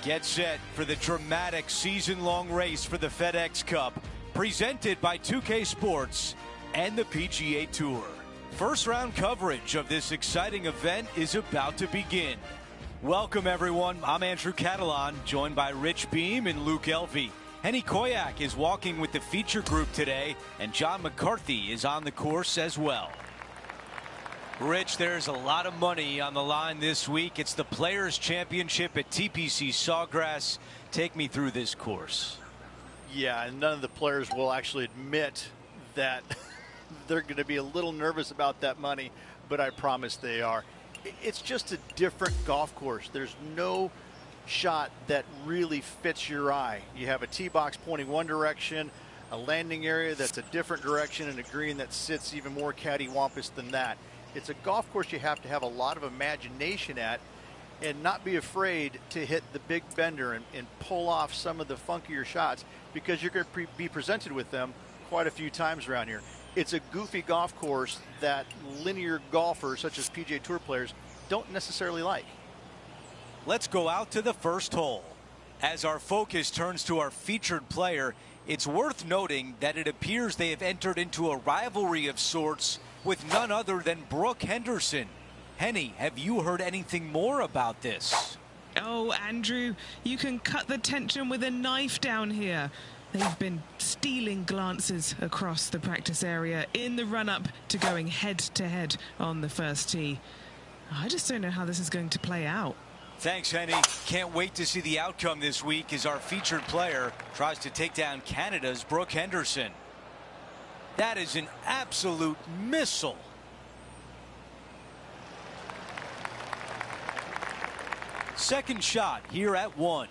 Get set for the dramatic season-long race for the FedEx Cup, presented by 2K Sports and the PGA Tour. First round coverage of this exciting event is about to begin. Welcome everyone, I'm Andrew Catalan, joined by Rich Beam and Luke Elvey. Henny Koyak is walking with the feature group today, and John McCarthy is on the course as well. Rich, there's a lot of money on the line this week. It's the Players' Championship at TPC Sawgrass. Take me through this course. Yeah, and none of the players will actually admit that they're going to be a little nervous about that money, but I promise they are. It's just a different golf course. There's no shot that really fits your eye. You have a tee box pointing one direction, a landing area that's a different direction, and a green that sits even more cattywampus than that. It's a golf course you have to have a lot of imagination at and not be afraid to hit the big bender and pull off some of the funkier shots, because you're going to be presented with them quite a few times around here. It's a goofy golf course that linear golfers such as PGA Tour players don't necessarily like. Let's go out to the first hole. As our focus turns to our featured player, it's worth noting that it appears they have entered into a rivalry of sorts with none other than Brooke Henderson. Henny, have you heard anything more about this? Oh, Andrew, you can cut the tension with a knife down here. They've been stealing glances across the practice area in the run-up to going head-to-head on the first tee. I just don't know how this is going to play out. Thanks, Henny. Can't wait to see the outcome this week as our featured player tries to take down Canada's Brooke Henderson. That is an absolute missile. Second shot here at 1.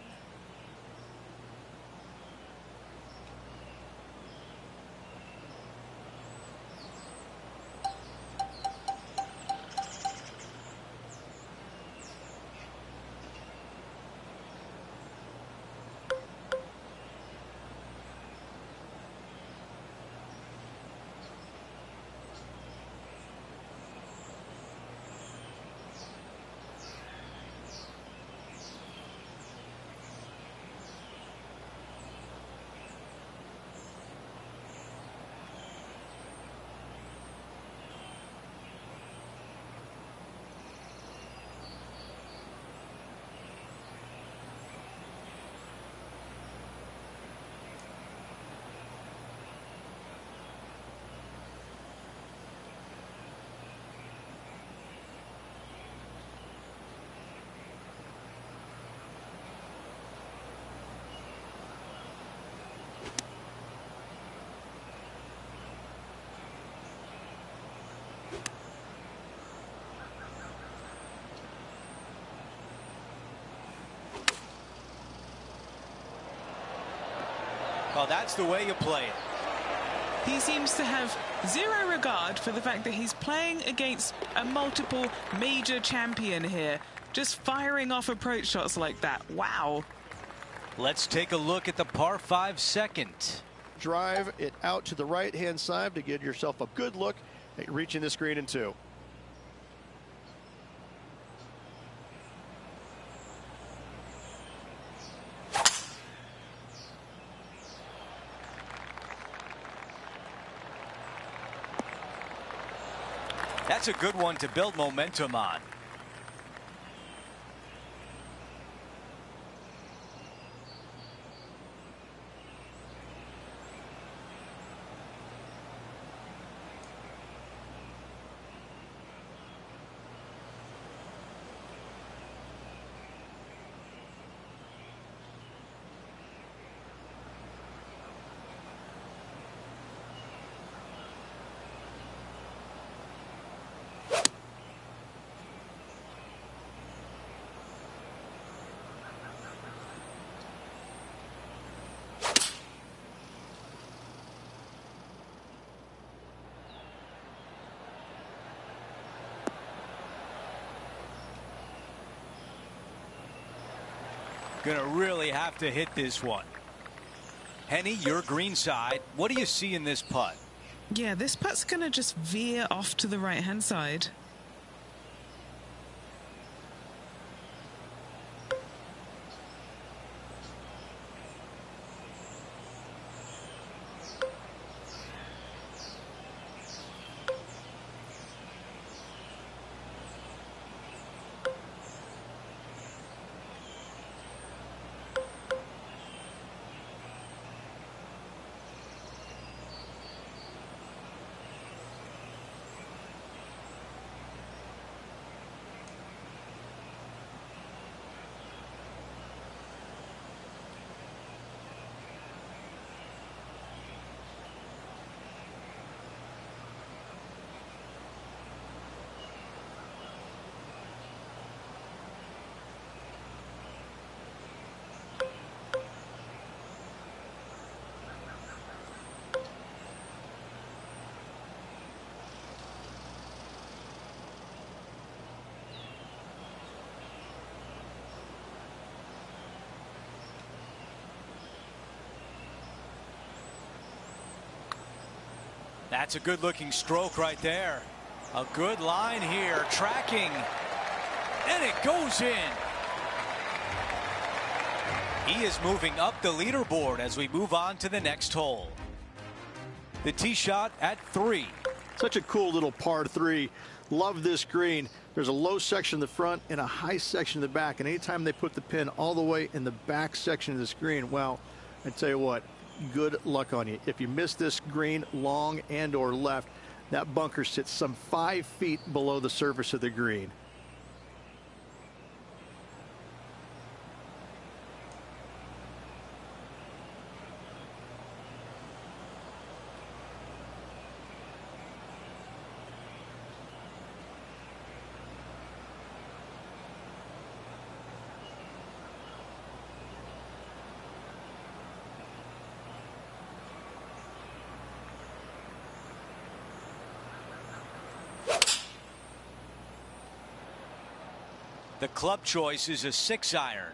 Well, that's the way you play it. He seems to have zero regard for the fact that he's playing against a multiple major champion here. Just firing off approach shots like that. Wow. Let's take a look at the par 5 second. Drive it out to the right-hand side to get yourself a good look at reaching this green in 2. That's a good one to build momentum on. Gonna really have to hit this one. Henny, your green side. What do you see in this putt? Yeah, this putt's gonna just veer off to the right-hand side. That's a good-looking stroke right there. A good line here, tracking, and it goes in. He is moving up the leaderboard as we move on to the next hole. The tee shot at 3. Such a cool little par 3. Love this green. There's a low section in the front and a high section in the back. And anytime they put the pin all the way in the back section of this green, well, I tell you what, good luck on you. If you miss this green long and or left, that bunker sits some 5 feet below the surface of the green. The club choice is a 6-iron.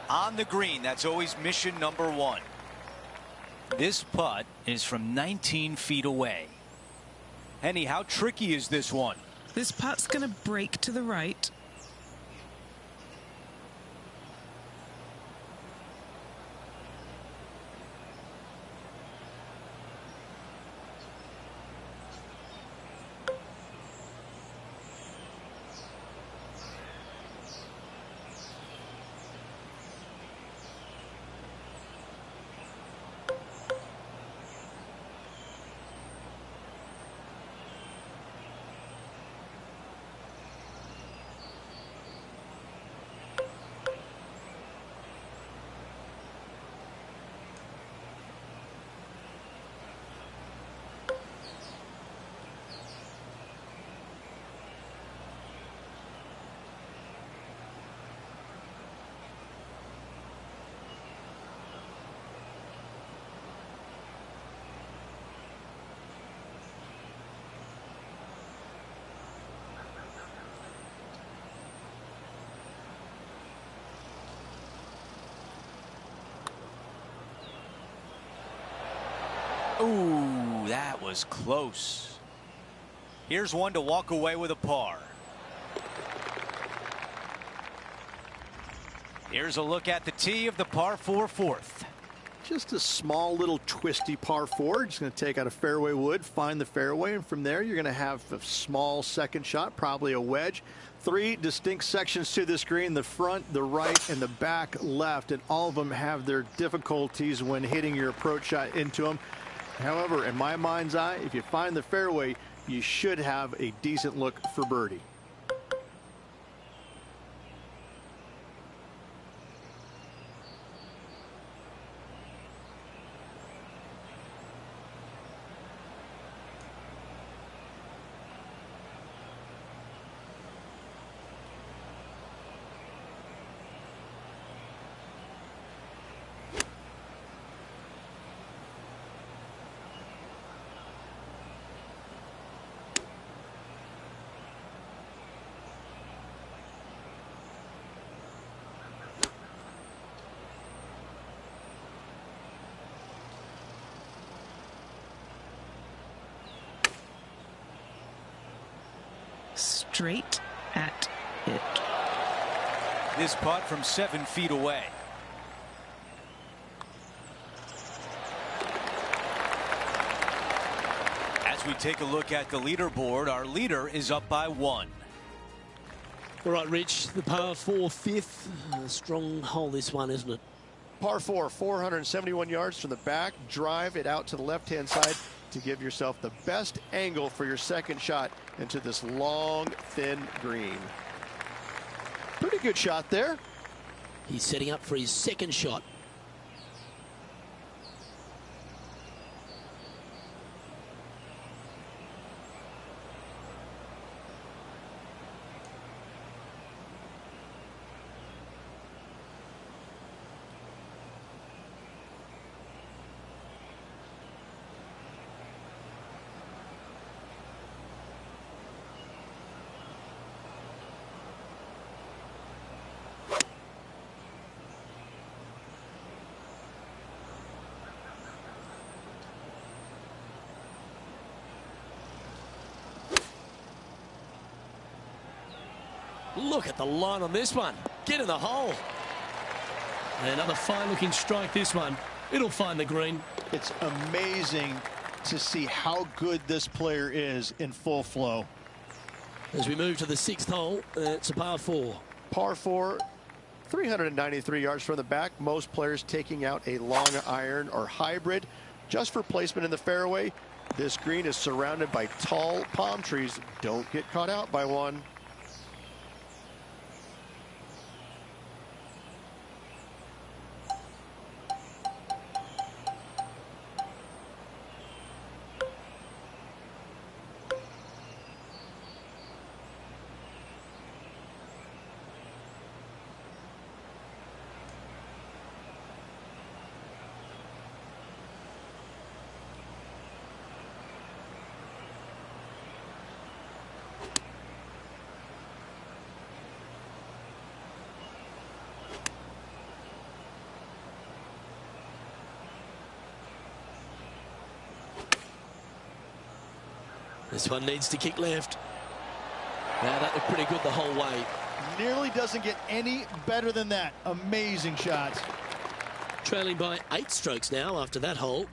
On the green, that's always mission number 1. This putt is from 19 feet away. Henny, how tricky is this one? This putt's going to break to the right. Ooh, that was close. Here's one to walk away with a par. Here's a look at the tee of the par 4 fourth. Just a small little twisty par 4. Just going to take out a fairway wood, find the fairway, and from there you're going to have a small second shot, probably a wedge. 3 distinct sections to this green: the front, the right, and the back left, and all of them have their difficulties when hitting your approach shot into them. However, in my mind's eye, if you find the fairway, you should have a decent look for birdie. Straight at it. This putt from 7 feet away. As we take a look at the leaderboard, our leader is up by 1. All right, Rich, the par 4 fifth. A strong hole, this one, isn't it? Par 4, 471 yards from the back. Drive it out to the left-hand side to give yourself the best angle for your second shot into this long, thin green. Pretty good shot there. He's setting up for his second shot. Look at the line on this one. Get in the hole. Another fine-looking strike, this one. It'll find the green. It's amazing to see how good this player is in full flow. As we move to the 6th hole, it's a par 4. Par 4, 393 yards from the back. Most players taking out a long iron or hybrid just for placement in the fairway. This green is surrounded by tall palm trees. Don't get caught out by one. This one needs to kick left. Now that looked pretty good the whole way. Nearly doesn't get any better than that. Amazing shots. Trailing by 8 strokes now after that hole.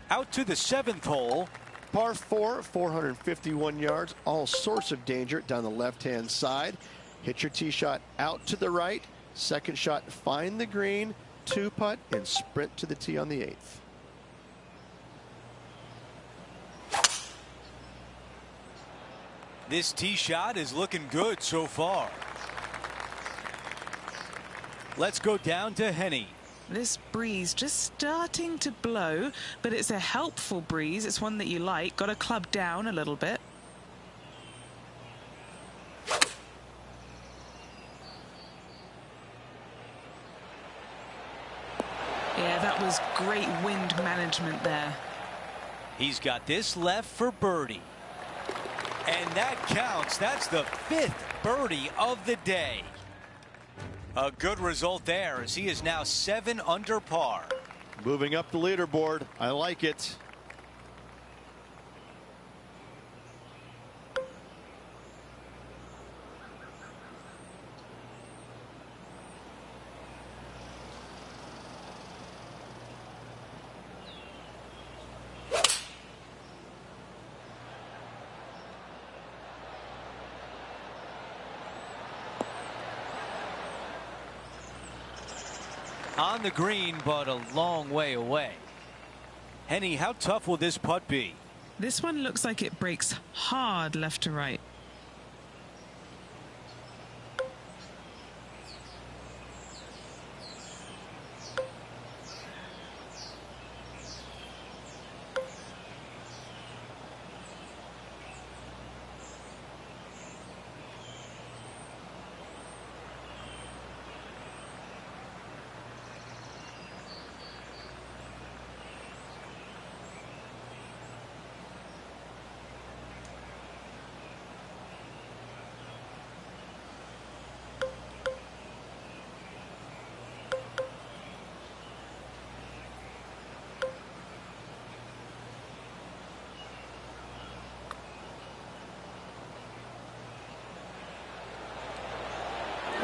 Out to the 7th hole. Par 4, 451 yards. All sorts of danger down the left-hand side. Hit your tee shot out to the right. Second shot, find the green. 2-putt and sprint to the tee on the 8th. This tee shot is looking good so far. Let's go down to Henny. This breeze just starting to blow, but it's a helpful breeze. It's one that you like. Got to club down a little bit. Yeah, that was great wind management there. He's got this left for birdie. And that counts. That's the 5th birdie of the day. A good result there as he is now 7 under par. Moving up the leaderboard. I like it. On the green, but a long way away. Henny, how tough will this putt be? This one looks like it breaks hard left to right.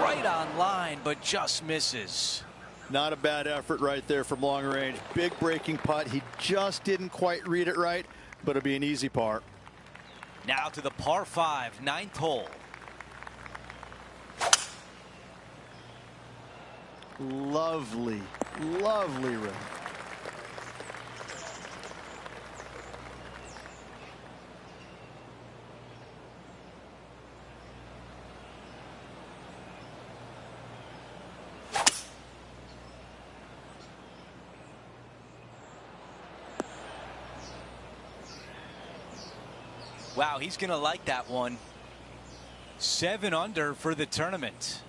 Right on line, but just misses. Not a bad effort right there from long range. Big breaking putt. He just didn't quite read it right, but it'll be an easy par. Now to the par 5, 9th hole. Lovely, lovely rim. Wow, he's going to like that one. 7 under for the tournament.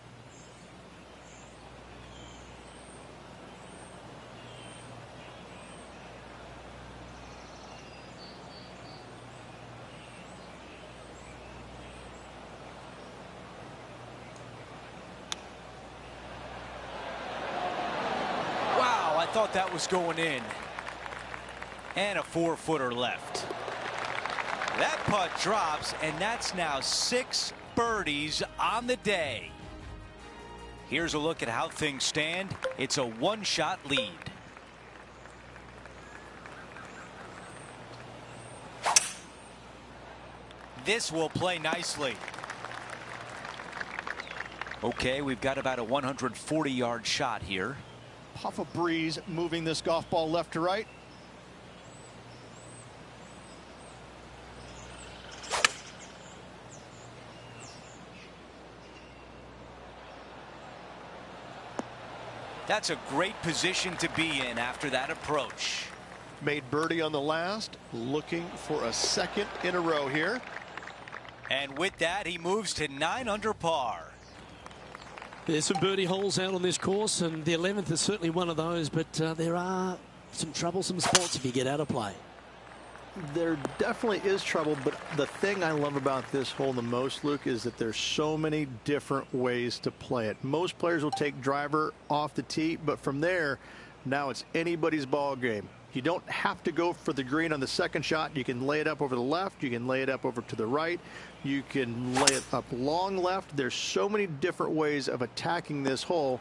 Wow, I thought that was going in. And a 4-footer left. That putt drops, and that's now 6 birdies on the day. Here's a look at how things stand. It's a one-shot lead. This will play nicely. Okay, we've got about a 140-yard shot here. Puff of breeze moving this golf ball left to right. That's a great position to be in after that approach. Made birdie on the last, looking for a second in a row here. And with that, he moves to 9 under par. There's some birdie holes out on this course, and the 11th is certainly one of those, but there are some troublesome spots if you get out of play. There definitely is trouble, but the thing I love about this hole the most, Luke, is that there's so many different ways to play it. Most players will take driver off the tee, but from there, now it's anybody's ball game. You don't have to go for the green on the second shot. You can lay it up over the left. You can lay it up over to the right. You can lay it up long left. There's so many different ways of attacking this hole.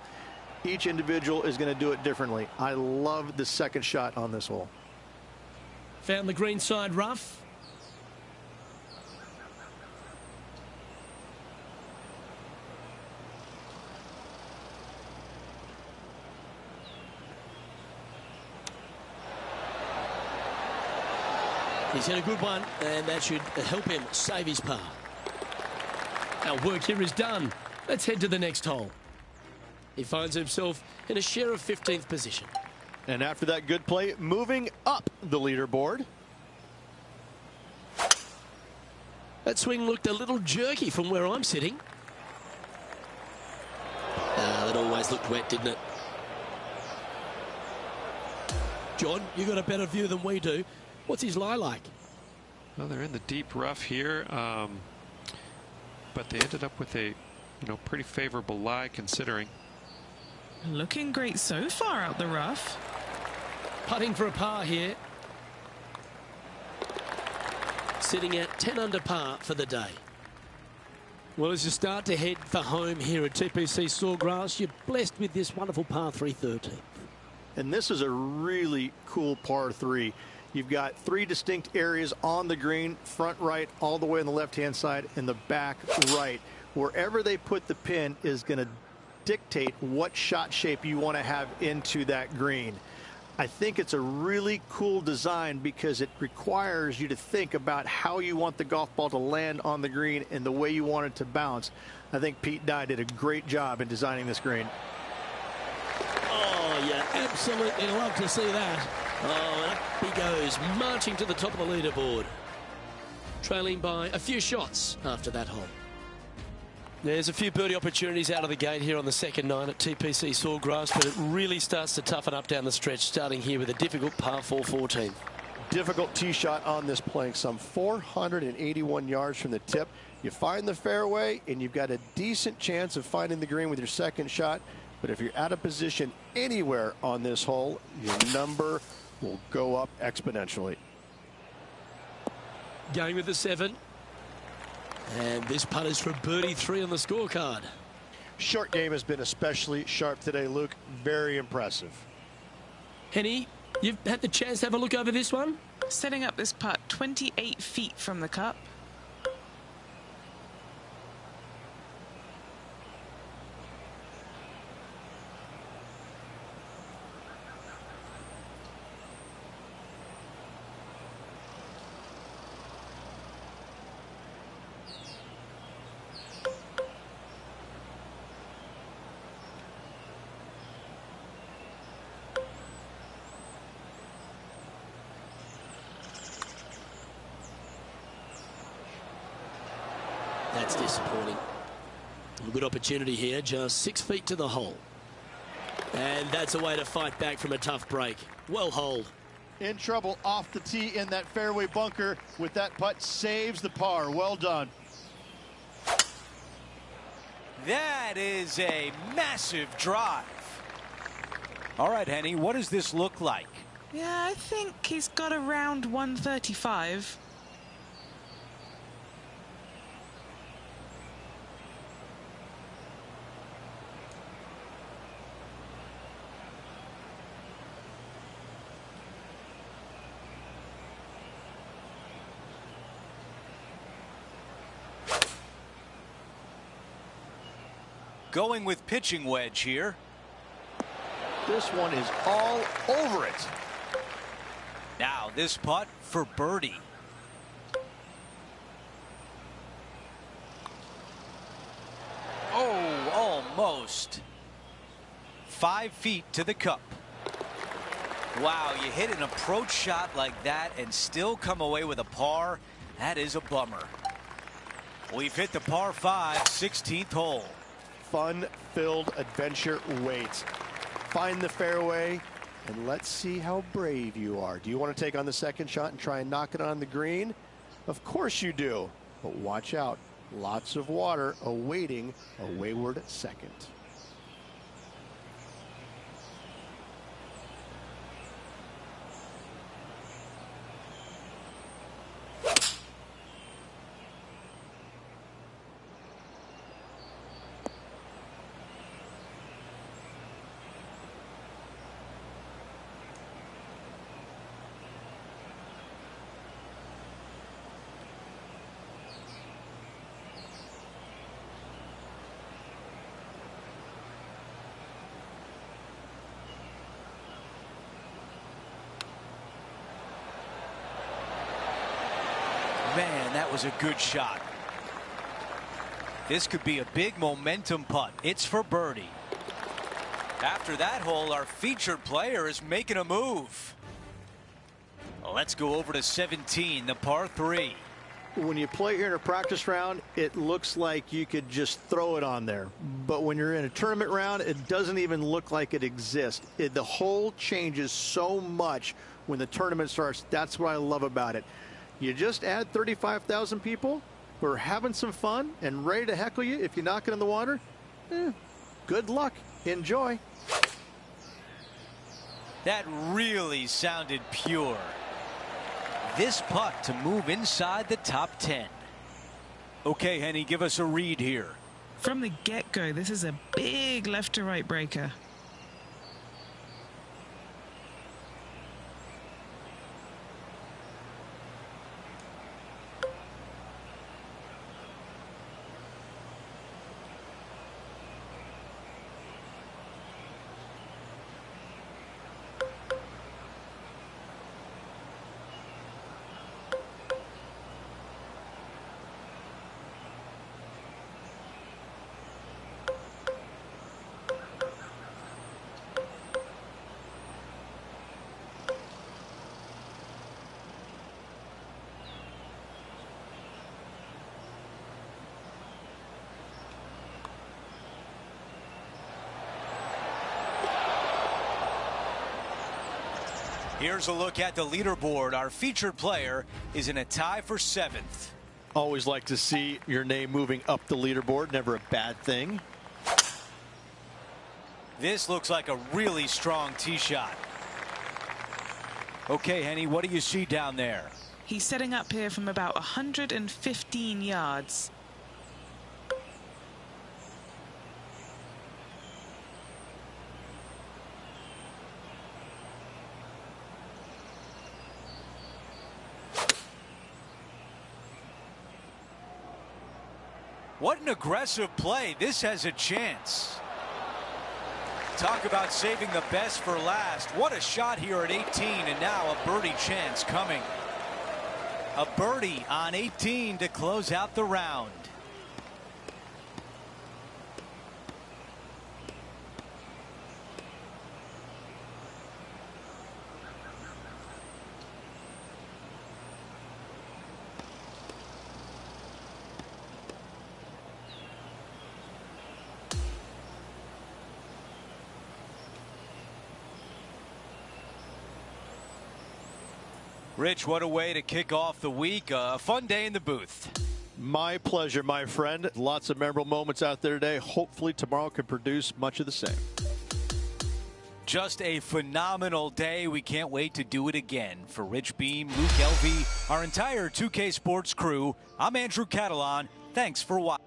Each individual is going to do it differently. I love the second shot on this hole. Found the green side rough. He's hit a good one, and that should help him save his par. Our work here is done. Let's head to the next hole. He finds himself in a share of 15th position. And after that good play, moving up the leaderboard. That swing looked a little jerky from where I'm sitting. That always looked wet, didn't it? John, you got a better view than we do. What's his lie like? Well, they're in the deep rough here, but they ended up with a pretty favorable lie considering. Looking great so far out the rough. Putting for a par here. Sitting at 10 under par for the day. Well, as you start to head for home here at TPC Sawgrass, you're blessed with this wonderful par 3 13th. And this is a really cool par 3. You've got 3 distinct areas on the green, front right, all the way on the left-hand side, and the back right. Wherever they put the pin is going to dictate what shot shape you want to have into that green. I think it's a really cool design because it requires you to think about how you want the golf ball to land on the green and the way you want it to bounce. I think Pete Dye did a great job in designing this green. Oh, yeah, absolutely love to see that. Oh, and up he goes, marching to the top of the leaderboard. Trailing by a few shots after that hole. There's a few birdie opportunities out of the gate here on the second 9 at TPC Sawgrass, but it really starts to toughen up down the stretch, starting here with a difficult par 4 14. Difficult tee shot on this playing some 481 yards from the tip. You find the fairway, and you've got a decent chance of finding the green with your second shot. But if you're out of position anywhere on this hole, your number will go up exponentially. Going with the 7. And this putt is for birdie 3 on the scorecard. Short game has been especially sharp today, Luke. Very impressive. Henny, you've had the chance to have a look over this one? Setting up this putt 28 feet from the cup. That's disappointing. A good opportunity here, just 6 feet to the hole. And that's a way to fight back from a tough break. Well holed. In trouble off the tee in that fairway bunker with that putt, saves the par. Well done. That is a massive drive. All right, Henny, what does this look like? Yeah, I think he's got around 135. Going with pitching wedge here. This one is all over it. Now this putt for birdie. Oh, almost. 5 feet to the cup. Wow, you hit an approach shot like that and still come away with a par. That is a bummer. We've hit the par 5, 16th hole. Fun-filled adventure waits. Find the fairway, and let's see how brave you are. Do you want to take on the second shot and try and knock it on the green? Of course you do, but watch out. Lots of water awaiting a wayward second. Man, that was a good shot. This could be a big momentum putt. It's for birdie. After that hole, our featured player is making a move. Let's go over to 17, the par 3. When you play here in a practice round, it looks like you could just throw it on there. But when you're in a tournament round, it doesn't even look like it exists. The hole changes so much when the tournament starts. That's what I love about it. You just add 35,000 people who are having some fun and ready to heckle you if you knock it in the water. Good luck. Enjoy. That really sounded pure. This putt to move inside the top 10. Okay, Henny, give us a read here. From the get-go, this is a big left-to-right breaker. Here's a look at the leaderboard. Our featured player is in a tie for 7th. Always like to see your name moving up the leaderboard. Never a bad thing. This looks like a really strong tee shot. Okay, Henny, what do you see down there? He's setting up here from about 115 yards. What an aggressive play. This has a chance. Talk about saving the best for last. What a shot here at 18, and now a birdie chance coming. A birdie on 18 to close out the round. Rich, what a way to kick off the week. A fun day in the booth. My pleasure, my friend. Lots of memorable moments out there today. Hopefully tomorrow can produce much of the same. Just a phenomenal day. We can't wait to do it again. For Rich Beam, Luke Elvey, our entire 2K Sports crew, I'm Andrew Catalan. Thanks for watching.